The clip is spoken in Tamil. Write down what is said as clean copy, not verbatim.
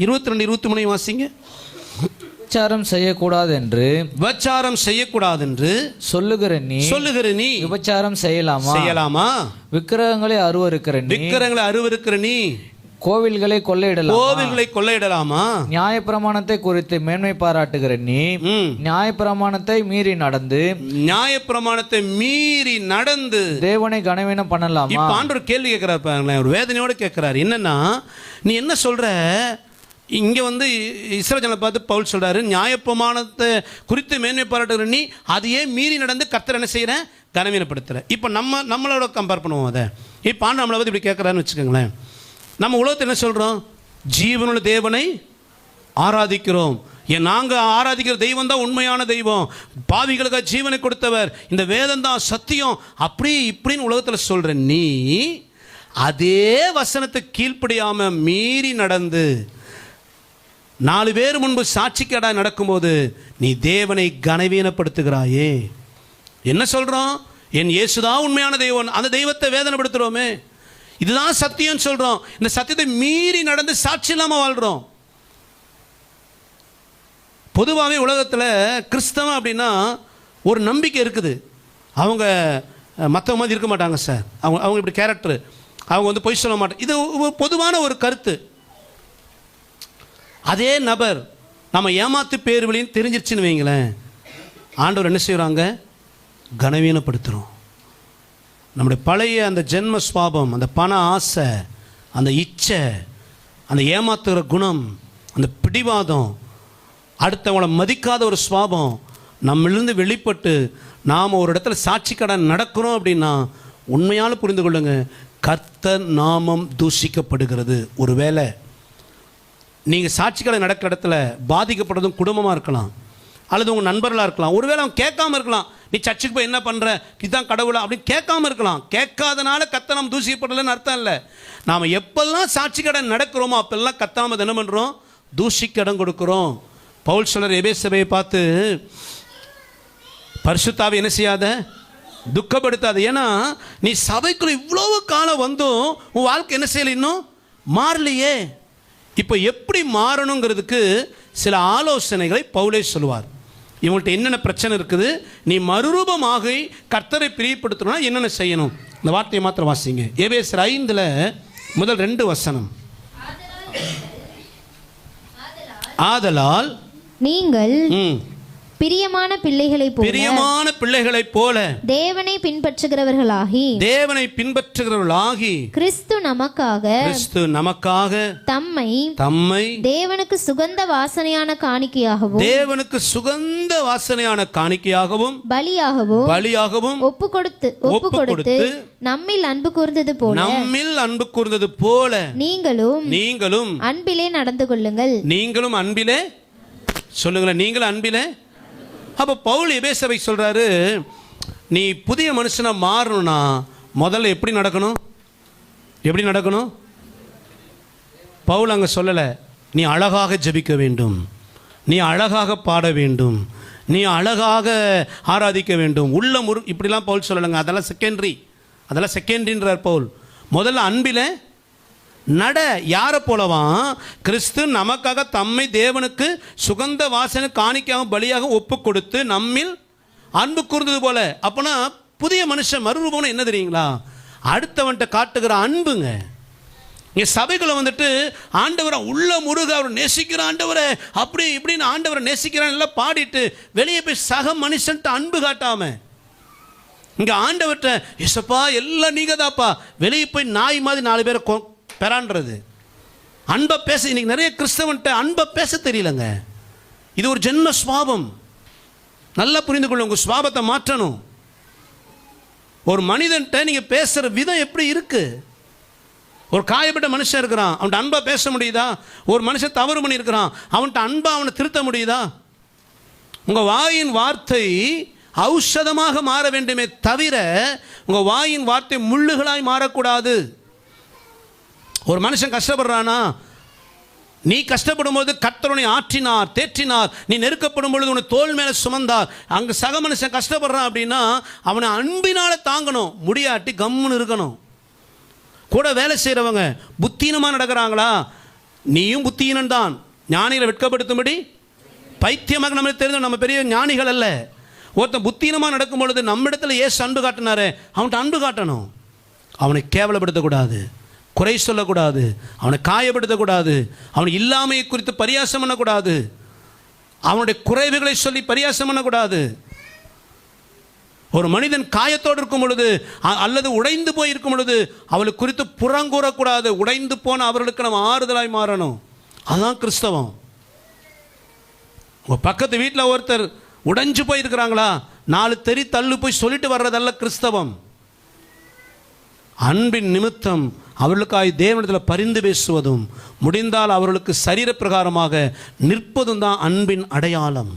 22, 23 வாசிங்க. விபச்சாரம் செய்யக்கூடாது என்று சொல்லுகிற நீ விபச்சாரம் செய்யலாமா? விக்கிரகங்களை அருவருக்கிற நீ கோவில்களை கொள்ளையிடலாமா? நியாயப்பிரமாணத்தை குறித்து மேன்மை பாராட்டுகிற நீ நியாயப்பிரமாணத்தை மீறி நடந்து தேவனை கனவீனம் பண்ணலாமா? இப்ப ஆண்டவர் கேள்வி கேட்கிறார் பாருங்களேன், ஒரு வேதனையோட கேட்கிறார். என்னன்னா, நீ என்ன சொல்ற? இங்க இஸ்ரவேல் ஜனங்களை பார்த்து பவுல் சொல்றாரு, நியாயப்பிரமாணத்தை குறித்து மேன்மை பாராட்டுகிற நீ அதையே மீறி நடந்து கர்த்தர் என்ன செய்யற? கனவீனப்படுத்துற. இப்ப நம்மளோட கம்பேர் பண்ணுவோம். அதை இப்ப ஆண்டு நம்மளை இப்படி கேட்கிறாருன்னு வச்சுக்கோங்களேன். நம்ம உலகத்தில் என்ன சொல்கிறோம்? ஜீவனுள்ள தேவனை ஆராதிக்கிறோம். நாங்கள் ஆராதிக்கிற தெய்வம் தான் உண்மையான தெய்வம், பாவிகளுக்கு ஜீவனை கொடுத்தவர், இந்த வேதம் தான் சத்தியம், அப்படி இப்படின்னு உலகத்தில் சொல்கிற நீ அதே வசனத்தை கீழ்ப்படியாமல் மீறி நடந்து 4 பேர் முன்பு சாட்சிக்கேடாக நடக்கும்போது நீ தேவனை கனவீனப்படுத்துகிறாயே. என்ன சொல்கிறோம்? என் இயேசுதான் உண்மையான தெய்வம், அந்த தெய்வத்தை வேதனைப்படுத்துகிறோமே. இதுதான் சத்தியம் சொல்றோம். இந்த சத்தியத்தை மீறி நடந்து சாட்சி இல்லாமல் வாழ்றோம். பொதுவாகவே உலகத்தில் கிறிஸ்தவம் அப்படின்னா ஒரு நம்பிக்கை இருக்குது. அவங்க மற்றவங்க மாதிரி இருக்க மாட்டாங்க சார். அவங்க இப்படி கேரக்டர், அவங்க பொய் சொல்ல மாட்டாங்க. இது பொதுவான ஒரு கருத்து. அதே நபர் நம்ம ஏமாத்து பேர் வழின்னு தெரிஞ்சிருச்சுன்னு வைங்களேன், ஆண்டவர் என்ன செய்கிறாங்க? கனவீனப்படுத்துகிறோம். நம்முடைய பழைய அந்த ஜென்ம சுவாபம், அந்த பண ஆசை, அந்த இச்சை, அந்த ஏமாத்துகிற குணம், அந்த பிடிவாதம், அடுத்தவங்களை மதிக்காத ஒரு சுவாபம் நம்மளிருந்து வெளிப்பட்டு நாம் ஒரு இடத்துல சாட்சிக்கடன் நடக்கிறோம் அப்படின்னா உண்மையால புரிந்து கொள்ளுங்க, கர்த்தர் நாமம் தூஷிக்கப்படுகிறது. ஒருவேளை நீங்கள் சாட்சிக்கடன் நடக்கிற இடத்துல பாதிக்கப்படுறதும் குடும்பமாக இருக்கலாம், அல்லது உங்கள் நண்பர்களாக இருக்கலாம். ஒருவேளை அவன் கேட்காம இருக்கலாம், நீ சர்ச்சுக்கு போய் என்ன பண்ணுற, இதுதான் கடவுளா அப்படின்னு கேட்காம இருக்கலாம். கேட்காதனால கர்த்தர் நாம் தூஷிக்கப்படலைன்னு அர்த்தம் இல்லை. நாம் எப்பெல்லாம் சாட்சி கடன் நடக்கிறோமோ அப்பெல்லாம் கர்த்தர் நாம் என்ன பண்ணுறோம்? தூஷிக்கு இடம் கொடுக்குறோம். பவுல் சொல்ற எபேசு சபையை பார்த்து, பரிசுத்தாவை என்ன செய்யாத, துக்கப்படுத்தாது. ஏன்னா நீ சபைக்குள்ள இவ்வளவு காலம் வந்தும் உன் வாழ்க்கை என்ன செய்யலை, இன்னும் மாறலையே. இப்போ எப்படி மாறணுங்கிறதுக்கு சில ஆலோசனைகளை பவுலே சொல்லுவார். இவங்கள்ட்ட என்னென்ன பிரச்சனை இருக்குது, நீ மறுரூபமாக கர்த்தரை பிரியப்படுத்தணும்னா என்னென்ன செய்யணும்? இந்த வார்த்தையை மாத்திரம் வாசிங்க. எபேசியர் 5 முதல் 2 வசனம். ஆதலால் நீங்கள் பிரியமான பிள்ளைகளைப் போல தேவனை பின்பற்றுகிறவர்களாகி கிறிஸ்து நமக்காக தம்மை தேவனுக்கு சுகந்த வாசனையான காணிக்கையாகவும் பலியாகவும் ஒப்பு கொடுத்து நம்மில் அன்பு கூர்ந்தது போல நீங்களும் அன்பிலே நடந்து கொள்ளுங்கள். நீங்களும் அன்பிலே சொல்லுங்களேன், நீங்களும் அன்பிலே. அப்போ பவுல் எபேசு சபைக்கு சொல்கிறாரு, நீ புதிய மனுஷனை மாறணும்னா முதல்ல எப்படி நடக்கணும்? பவுல் அங்கே சொல்லலை, நீ அழகாக ஜெபிக்க வேண்டும், நீ அழகாக பாட வேண்டும், நீ அழகாக ஆராதிக்க வேண்டும், உள்ள இப்படிலாம் பவுல் சொல்லலைங்க. அதெல்லாம் செகண்டரின்றார் பவுல். முதல்ல அன்பில் நட. யாரை போலவா? கிறிஸ்து நமக்காக தம்மை தேவனுக்கு சுகந்த வாசனை காணிக்கையாகவும் பலியாக ஒப்பு கொடுத்து நம்மில் அன்பு கூர்ந்தது போல. அப்போனா புதிய மனுஷன் மறுரூபம் என்ன தெரியுங்களா? அடுத்தவன்கிட்ட காட்டுகிற அன்புங்க. இங்கே சபைகளை ஆண்டவரை உள்ள முருக அவர் நேசிக்கிற ஆண்டவரை அப்படி இப்படின்னு ஆண்டவரை நேசிக்கிறான் எல்லாம் பாடிட்டு வெளியே போய் சக மனுஷன்ட்டு அன்பு காட்டாம, இங்கே ஆண்டவர்கிட்ட இசப்பா எல்லாம் நீங்க தாப்பா, வெளியே போய் நாய் மாதிரி 4 பேரை பெறான்றது. அன்பை பேச இன்னைக்கு நிறைய கிறிஸ்தவன்ட்ட அன்பை பேச தெரியலங்க. இது ஒரு ஜென்ம சுவாபம். நல்லா புரிந்து கொள்ளுங்க, உங்கள் சுவாபத்தை மாற்றணும். ஒரு மனிதன்ட்ட நீங்கள் பேசுகிற விதம் எப்படி இருக்கு? ஒரு காயப்பட்ட மனுஷன் இருக்கிறான், அவன்கிட்ட அன்பா பேச முடியுதா? ஒரு மனுஷன் தவறு பண்ணி இருக்கிறான், அவன்கிட்ட அன்பா அவனை திருத்த முடியுதா? உங்கள் வாயின் வார்த்தை ஔஷதமாக மாற வேண்டுமே தவிர உங்கள் வாயின் வார்த்தை முள்ளுகளாய் மாறக்கூடாது. ஒரு மனுஷன் கஷ்டப்படுறானா, நீ கஷ்டப்படும் போது கர்த்தர் உன்னை ஆற்றினார், தேற்றினார். நீ நெருக்கப்படும் பொழுது உன்னை தோள் மேலே சுமந்தார். அங்கே சக மனுஷன் கஷ்டப்படுறான் அப்படின்னா அவனை அன்பினால தாங்கணும், முடியாட்டி கம்முன்னு இருக்கணும். கூட வேலை செய்கிறவங்க புத்தீனமாக நடக்கிறாங்களா, நீயும் புத்தியினன் தான், ஞானிகளை வெட்கப்படுத்தும்படி பைத்தியமாக நம்ம தெரிஞ்ச நம்ம பெரிய ஞானிகள் அல்ல. ஒருத்தன் புத்தீனமாக நடக்கும் பொழுது நம்மிடத்துல ஏசு அன்பு காட்டினாரே, அவன்கிட்ட அன்பு காட்டணும். அவனை கேவலப்படுத்தக்கூடாது, குறை சொல்லக்கூடாது, அவனை காயப்படுத்தக்கூடாது, அவன் இல்லாமையை குறித்து பரியாசம் பண்ணக்கூடாது, அவனுடைய குறைவுகளை சொல்லி பரியாசம் பண்ணக்கூடாது. ஒரு மனிதன் காயத்தோடு இருக்கும் பொழுது அல்லது உடைந்து போய் இருக்கும் பொழுது அவளுக்கு குறித்து புறங்கூறக்கூடாது. உடைந்து போன அவர்களுக்கு நம்ம ஆறுதலாய் மாறணும். அதுதான் கிறிஸ்தவம். உங்கள் பக்கத்து வீட்டில் ஒருத்தர் உடைஞ்சு போயிருக்கிறாங்களா, 4 தெரி தள்ளு போய் சொல்லிட்டு வர்றதல்ல கிறிஸ்தவம். அன்பின் நிமித்தம் அவர்களுக்காய் தேவனிடத்தில் பரிந்து பேசுவதும், முடிந்தால் அவர்களுக்கு சரீர பிரகாரமாக நிற்பதும் தான் அன்பின் அடையாளம்.